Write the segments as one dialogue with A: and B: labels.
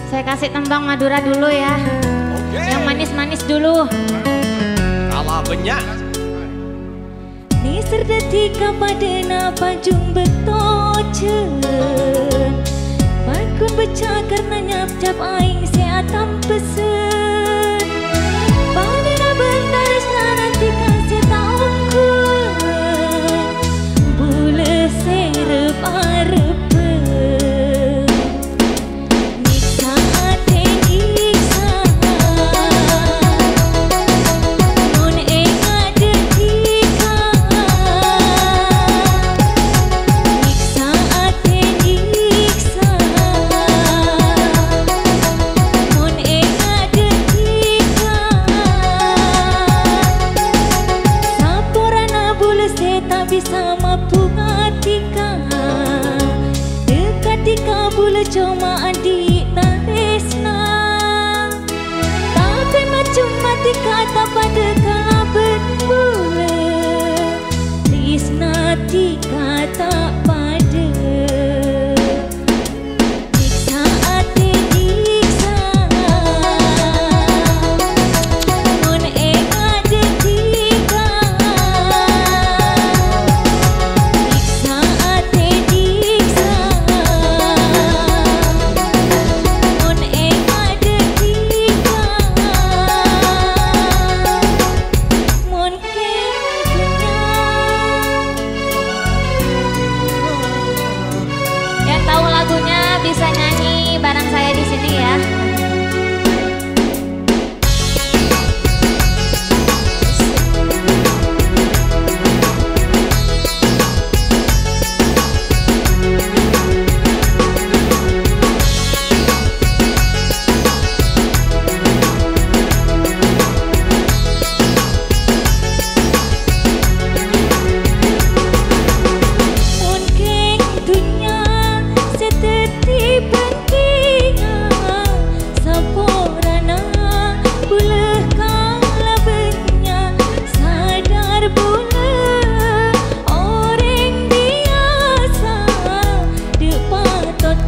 A: Saya kasih tembang Madura dulu ya.
B: Oke.
A: Yang manis-manis dulu.
B: Kalah banyak.
C: Ni serdetika padena panjung betojen Bakun becah karena nyap-cap aing seatam pesen Padena bentaris nanti kasih taungkun Bule serep arepen Nyiksa hati nyiksa Mun ega detika Nyiksa hati nyiksa Mun ega detika Saporana bulu seta bisa mampu ngatika Dekatika bulu cuma adik taresna Tapi macam mati kata pada kaben bule Risna tika tak pada Nyiksa hati nyiksa Mun ega detika Nyiksa hati nyiksa Mun ega detika Mun
A: Yang tahu lagunya bisa nyanyi bareng saya di sini ya.
C: Mungkin dunia seteti pentingnya Saporana boleh kalah benya Sadar boleh orang biasa Depatot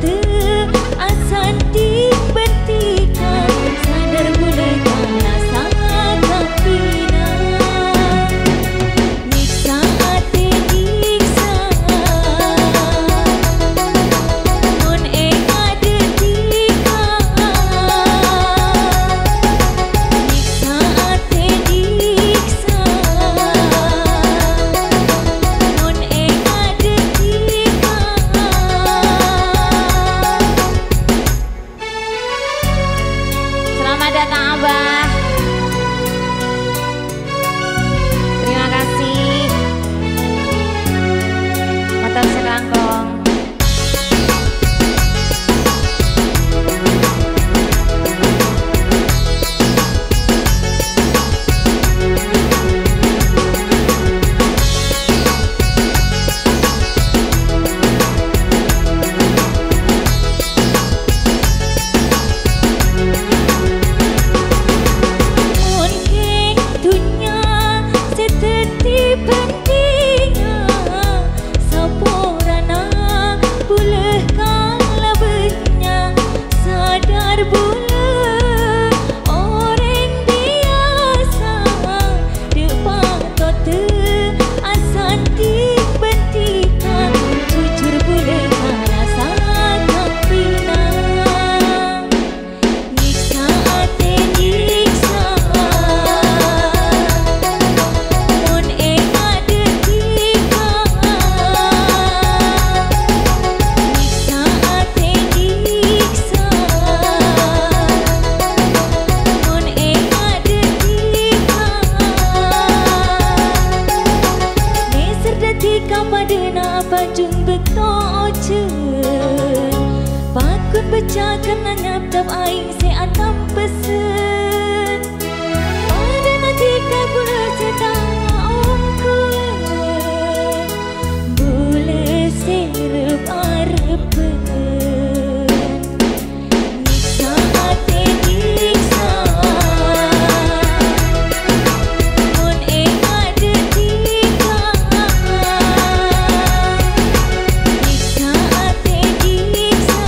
C: asan dibentikan Sadar boleh kalah sangat pina Nyiksa hati nyiksa Mun ega detika Nyiksa hati nyiksa Mun ega detika
A: Selamat datang Abah. Terima kasih. Motor sekangkong.
C: Mungkin dunia seteti pentingnya Saporana boleh kalah benya Sadar boleh orang biasa Depatot asan dibentikan Jujur boleh kalah sangat pina Nyiksa hati nyiksa Mun ega detika Nyiksa hati nyiksa Mun ega detika Neser detika padena panjung betojen Bakun becah karena nyap-cap aing seatam pesen Padena tika bulu setang ongkun Bule serep arepen Nyiksa hati nyiksa Mun ega detika Nyiksa hati nyiksa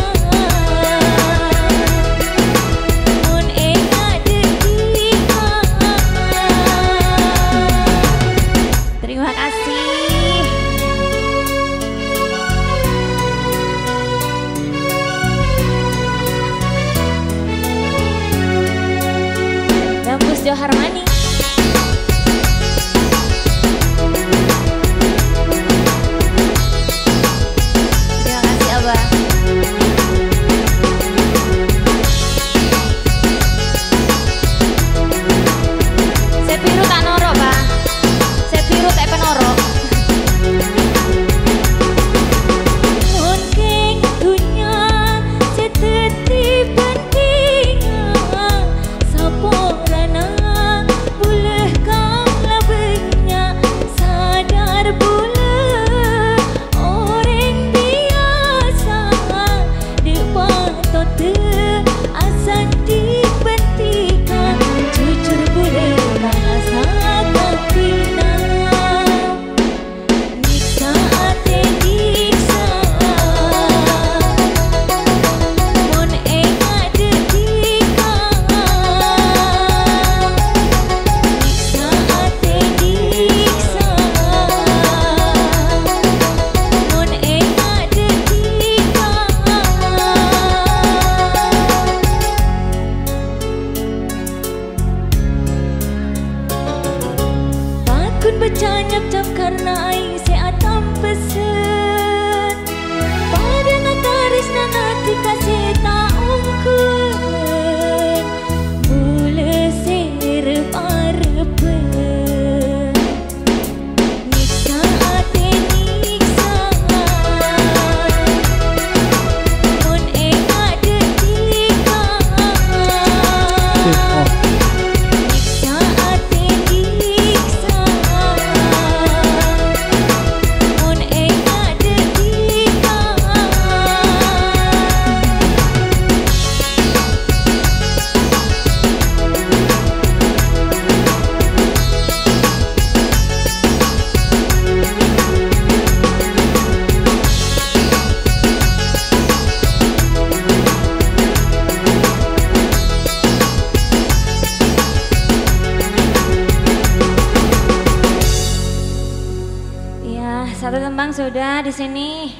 A: satu tembang sudah di sini.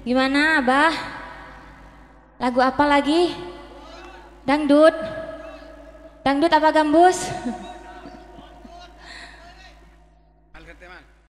A: Gimana, Abah? Lagu apa lagi? Dangdut. Dangdut apa gambus?